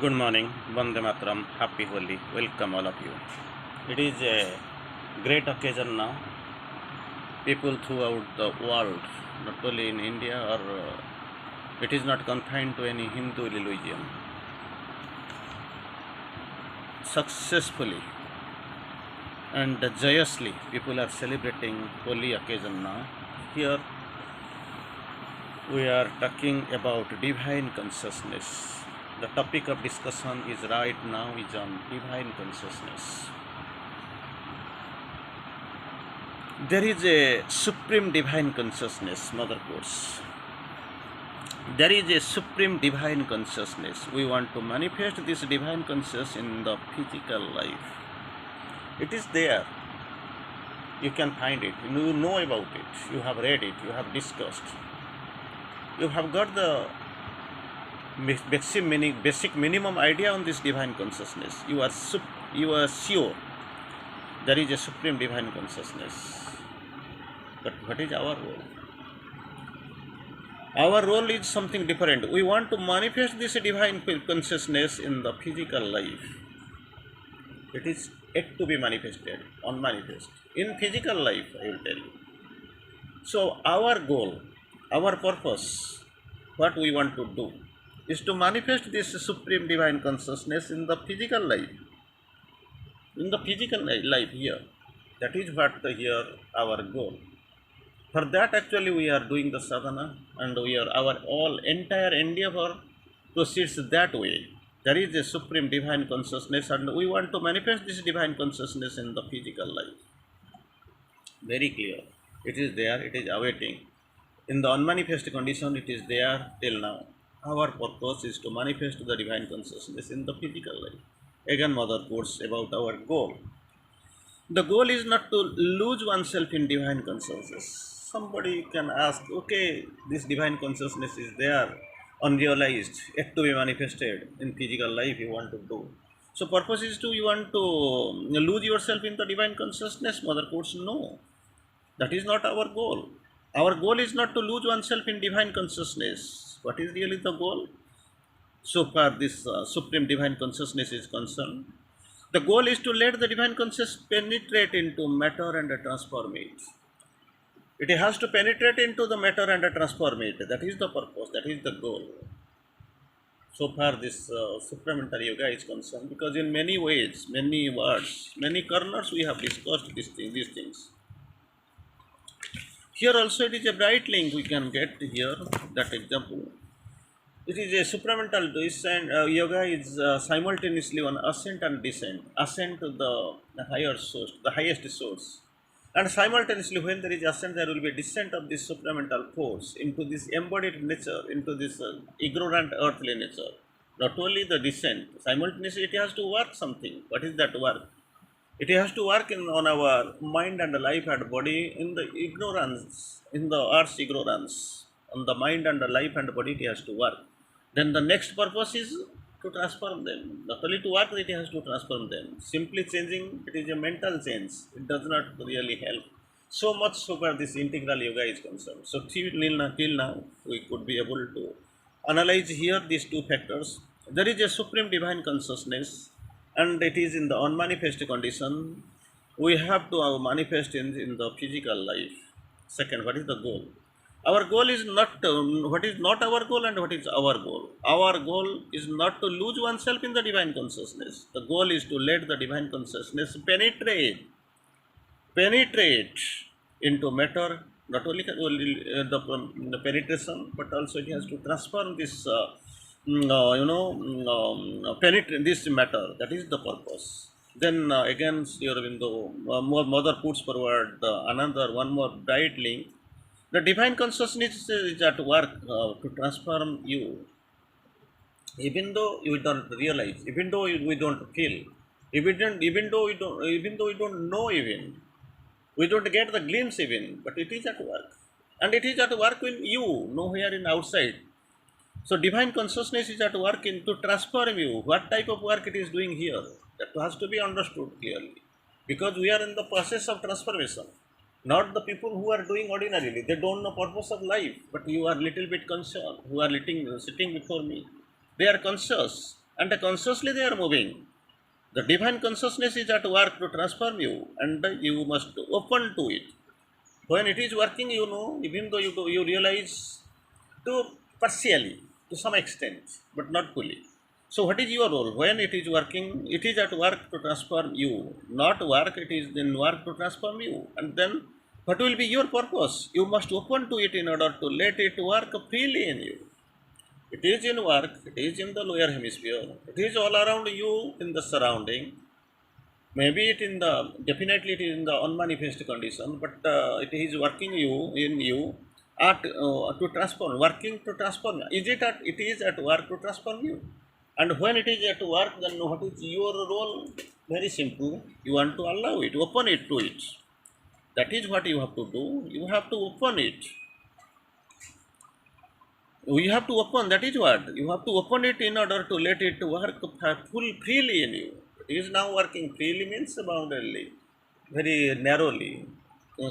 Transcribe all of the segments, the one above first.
Good morning, Vande Mataram, Happy Holi, welcome all of you. It is a great occasion now. People throughout the world, not only in India or it is not confined to any Hindu religion, successfully and joyously people are celebrating Holi occasion now. Here we are talking about divine consciousness. The topic of discussion is right now is on divine consciousness. There is a supreme divine consciousness, Mother Course. There is a supreme divine consciousness. We want to manifest this divine consciousness in the physical life. It is there. You can find it. You know about it. You have read it. You have discussed. You have got the basic minimum idea on this divine consciousness. You are sure there is a supreme divine consciousness. But what is our role? Our role is something different. We want to manifest this divine consciousness in the physical life. It is yet to be manifested, unmanifest. In physical life, I will tell you. So our goal, our purpose, what we want to do, is to manifest this supreme divine consciousness in the physical life. In the physical life here. That is what here our goal. For that actually we are doing the sadhana and our all entire endeavor proceeds that way. There is a supreme divine consciousness and we want to manifest this divine consciousness in the physical life. Very clear. It is there, it is awaiting. In the unmanifest condition it is there till now. Our purpose is to manifest the divine consciousness in the physical life. Again, Mother quotes about our goal. The goal is not to lose oneself in divine consciousness. Somebody can ask, okay, this divine consciousness is there, unrealized, yet to be manifested in physical life you want to do. So purpose is to, you want to lose yourself in the divine consciousness, Mother quotes, no. That is not our goal. Our goal is not to lose oneself in divine consciousness. What is really the goal? So far this supreme divine consciousness is concerned. The goal is to let the divine consciousness penetrate into matter and transform it. It has to penetrate into the matter and transform it. That is the purpose, that is the goal. So far this supramental yoga is concerned, because in many ways, many words, many corners we have discussed these things. Here also it is a bright link we can get here, that example. It is a supramental descent. Yoga is simultaneously on ascent and descent. Ascent to the higher source, the highest source. And simultaneously, when there is ascent, there will be a descent of this supramental force into this embodied nature, into this ignorant earthly nature. Not only the descent, simultaneously it has to work something. What is that work? It has to work on our mind and life and body in the ignorance, in the earth's ignorance. On the mind and the life and body it has to work. Then the next purpose is to transform them. Not only to work, it has to transform them. Simply changing, it is a mental change. It does not really help. So much so far this integral yoga is concerned. So till now, we could be able to analyze here these two factors. There is a supreme divine consciousness and it is in the unmanifest condition. We have to manifest in the physical life. Second, what is the goal? Our goal is not what is not our goal and what is our goal. Our goal is not to lose oneself in the divine consciousness. The goal is to let the divine consciousness penetrate into matter. Not only the penetration, but also it has to transform this, penetrate this matter. That is the purpose. Then again, Sri Aurobindo, Mother puts forward another one more bright link. The divine consciousness is at work to transform you, even though you don't realize, even though we don't feel, even though we don't know, even we don't get the glimpse even, but it is at work, and it is at work in you, nowhere in outside. So divine consciousness is at work in to transform you. What type of work it is doing here? That has to be understood clearly, because we are in the process of transformation. Not the people who are doing ordinarily. They don't know purpose of life, but you are little bit concerned. Who are sitting before me, they are conscious. and consciously they are moving. The divine consciousness is at work to transform you, and you must open to it. When it is working, you know, even though you realize to partially, to some extent, but not fully. So what is your role? When it is working, it is at work to transform you. Not work, it is in work to transform you. And then what will be your purpose? You must open to it in order to let it work freely in you. It is in work, it is in the lower hemisphere, it is all around you in the surrounding. Maybe it in the, definitely it is in the unmanifest condition, but it is working you in you at to transform, working to transform. Is it at, it is at work to transform you. And when it is at work, then what is your role? Very simple. You want to allow it, open it to it. That is what you have to do. You have to open it. We have to open, that is what you have to open it in order to let it work full freely in you. It is now working freely means boundarily, very narrowly,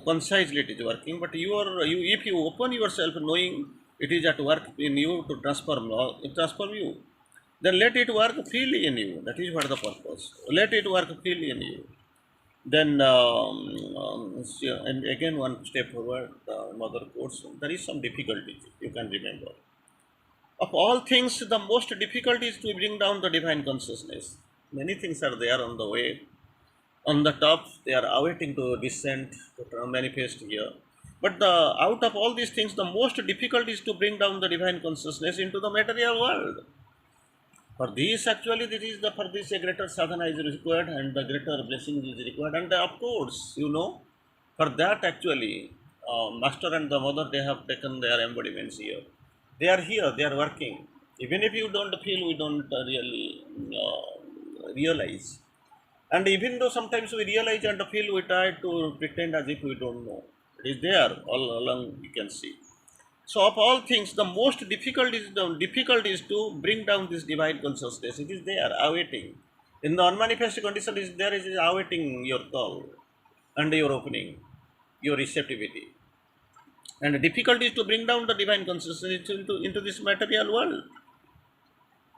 concisely it is working. But you, if you open yourself knowing it is at work in you to transform you, then let it work freely in you. That is what the purpose. Let it work freely in you. Then and again one step forward, mother course, there is some difficulty you can remember. Of all things, the most difficult is to bring down the divine consciousness. Many things are there on the way. On the top, they are awaiting to descend, to manifest here. But out of all these things, the most difficult is to bring down the divine consciousness into the material world. For this, actually, this is the, for this a greater sadhana is required, and the greater blessing is required. And of course, you know, for that actually, master and the mother, they have taken their embodiments here. They are here, they are working. Even if you don't feel, we don't really realize. And even though sometimes we realize and feel, we try to pretend as if we don't know. It is there all along, you can see. So of all things, the most difficult is to bring down this divine consciousness. It is there, awaiting. In the unmanifest condition, is there, it is awaiting your call and your opening, your receptivity. And the difficulty is to bring down the divine consciousness into this material world.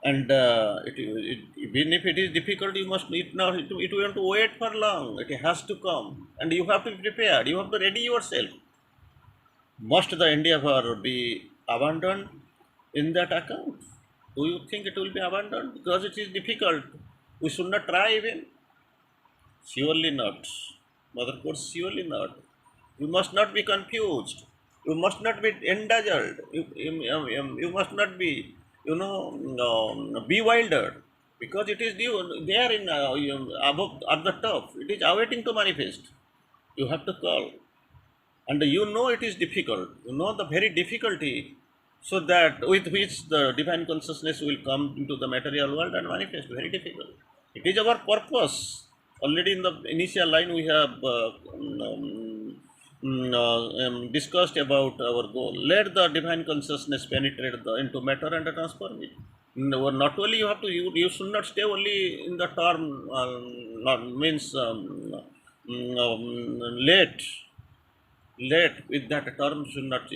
And even if it is difficult, you must it not it will have to wait for long. It has to come, and you have to be prepared. You have to ready yourself. Must the endeavor be abandoned in that account? Do you think it will be abandoned because it is difficult? We should not try even. Surely not. Mother course, surely not. You must not be confused. You must not be endangered. You must not be, bewildered, because it is there in above at the top. It is awaiting to manifest. You have to call, and you know it is difficult. You know the very difficulty, so that with which the divine consciousness will come into the material world and manifest. Very difficult. It is our purpose. Already in the initial line we have discussed about our goal. Let the divine consciousness penetrate into matter and transform it. No, not only you have to, you should not stay only in the term, not means late, with that term should not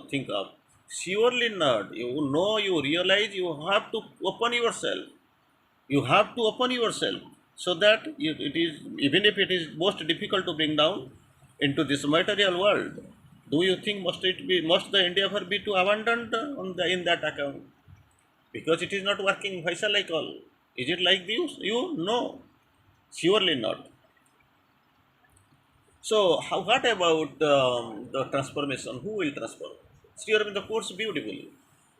think of. Surely not. You know, you realize you have to open yourself. You have to open yourself, so that it is, even if it is most difficult to bring down into this material world. Do you think must the endeavor be to abandon in that account? Because it is not working. Why shall I call? Is it like this? You no, surely not. So what about the transformation? Who will transform? Here in the course beautifully.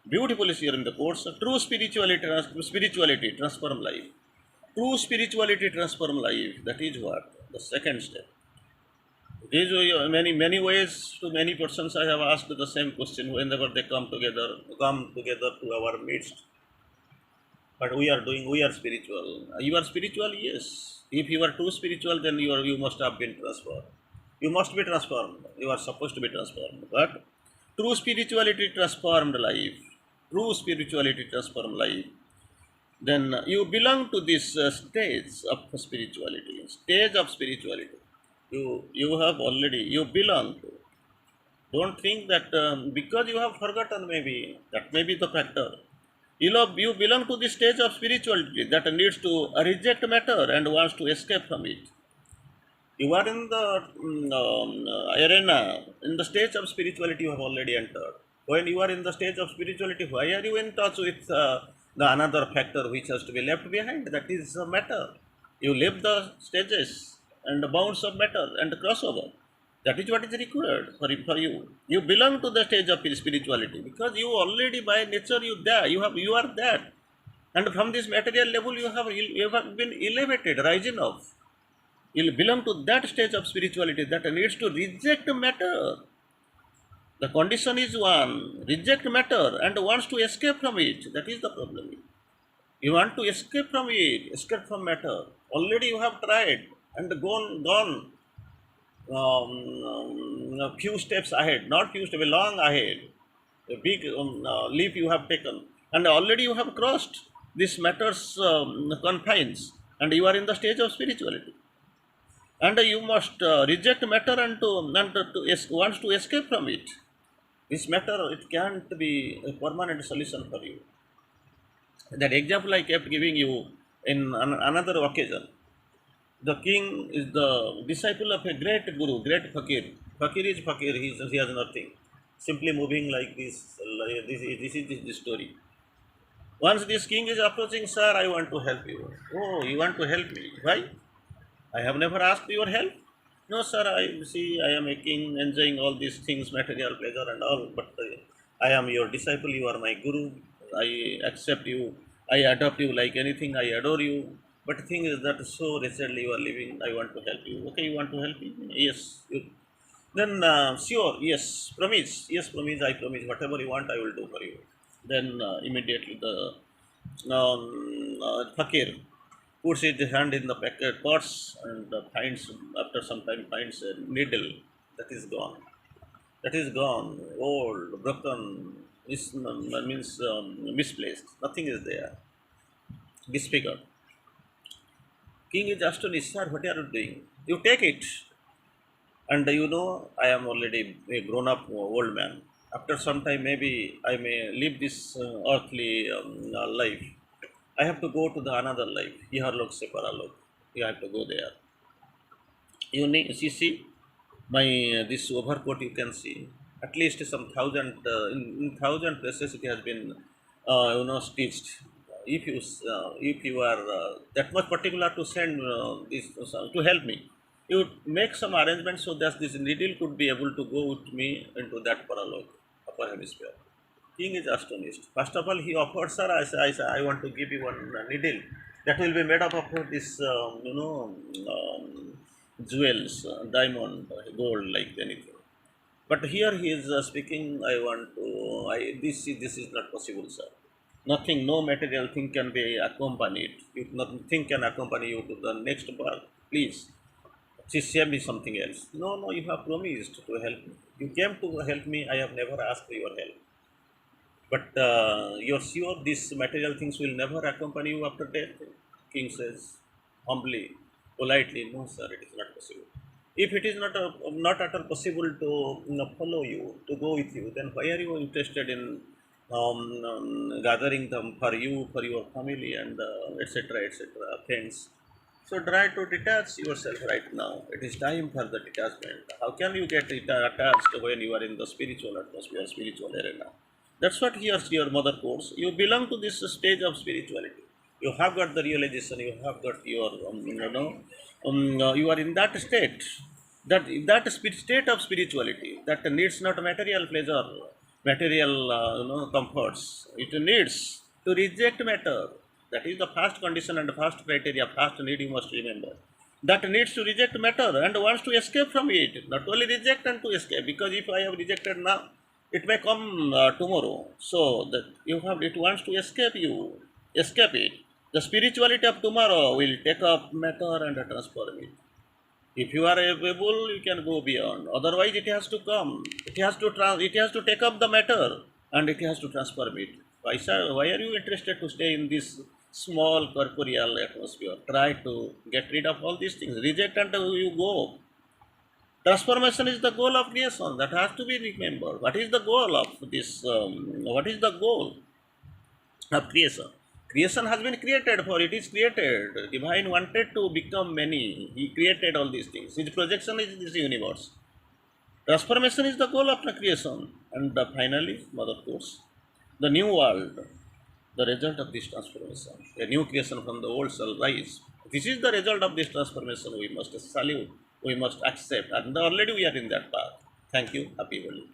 Beautiful is here in the course. True spirituality transform life. True spirituality transform life. That is what the second step. It is many ways. To many persons, I have asked the same question whenever they come together to our midst. But we are spiritual. You are spiritual, yes. If you are too spiritual, then you must have been transformed. You must be transformed. You are supposed to be transformed. But true spirituality transformed life. True spirituality transformed life. Then you belong to this stage of spirituality. Stage of spirituality. You have already, you belong to. Don't think that because you have forgotten, maybe that may be the factor. You belong to the stage of spirituality that needs to reject matter and wants to escape from it. You are in the arena, in the stage of spirituality you have already entered. When you are in the stage of spirituality, why are you in touch with the another factor which has to be left behind? That is matter. You leave the stages and the bounds of matter and crossover. That is what is required for you. You belong to the stage of spirituality because you already by nature you are there. And from this material level you have been elevated, rising up. You belong to that stage of spirituality that needs to reject matter. The condition is one, reject matter and wants to escape from it. That is the problem. You want to escape from it, escape from matter. Already you have tried and gone a few steps ahead, not few steps, long ahead. A big leap you have taken, and already you have crossed this matter's confines, and you are in the stage of spirituality. And you must reject matter and wants to escape from it. This matter, it can't be a permanent solution for you. That example I kept giving you in another occasion. The king is the disciple of a great guru, great fakir. Fakir is fakir, he has nothing, simply moving like this. This is the story. Once this king is approaching, sir, I want to help you. Oh, you want to help me? Why? I have never asked your help. No, sir, I see I am making, enjoying all these things, material pleasure and all, but I am your disciple, you are my guru, I accept you, I adopt you like anything, I adore you. But the thing is that so recently you are living, I want to help you. Okay, you want to help me? Yes. Then, sure, yes, promise, yes, promise, I promise, whatever you want, I will do for you. Then immediately the fakir puts his hand in the packet pots and finds, after some time, finds a needle that is gone. That is gone, old, broken, means misplaced. Nothing is there, disfigured. King is astonished, sir, what are you doing? You take it. And I am already a grown up old man. After some time, maybe I may leave this earthly life. I have to go to the another life, iharlok se paralok. You have to go there. You need, see my this overcoat, you can see at least some thousand in thousand places it has been stitched. If you are that much particular to send this to help me, you make some arrangements so that this needle could be able to go with me into that paralog, upper hemisphere. King is astonished. First of all, he offered, sir, I want to give you one needle that will be made up of this, jewels, diamond, gold, like anything. But here he is speaking, I want to, this is not possible, sir. Nothing, no material thing can be accompanied. If nothing can accompany you to the next birth, please, share me something else. No, no, you have promised to help me. You came to help me, I have never asked for your help. But you're sure these material things will never accompany you after death? King says humbly, politely, no, sir, it is not possible. If it is not at all possible to follow you, to go with you, then why are you interested in gathering them for you, for your family, and etc., friends? So try to detach yourself right now. It is time for the detachment. How can you get attached when you are in the spiritual atmosphere, spiritual arena? That's what your mother quotes. You belong to this stage of spirituality. You have got the realization. You have got your, you are in that state, state of spirituality that needs not material pleasure, material, comforts. It needs to reject matter. That is the first condition and the first criteria, first need you must remember. That needs to reject matter and wants to escape from it. Not only reject and to escape, because if I have rejected now, it may come tomorrow. So that it wants to escape it. The spirituality of tomorrow will take up matter and transform it. If you are able, you can go beyond. Otherwise, it has to come. It has to take up the matter and it has to transform it. Why are you interested to stay in this small corporeal atmosphere? Try to get rid of all these things. Reject until you go. Transformation is the goal of creation. That has to be remembered. What is the goal of this? What is the goal? of creation. Creation has been created for it is created. Divine wanted to become many. He created all these things. His projection is this universe. Transformation is the goal of the creation, and finally, of course, the new world, the result of this transformation. A new creation from the old shall rise. This is the result of this transformation. We must salute, we must accept, and already we are in that path. Thank you. Happy Holi.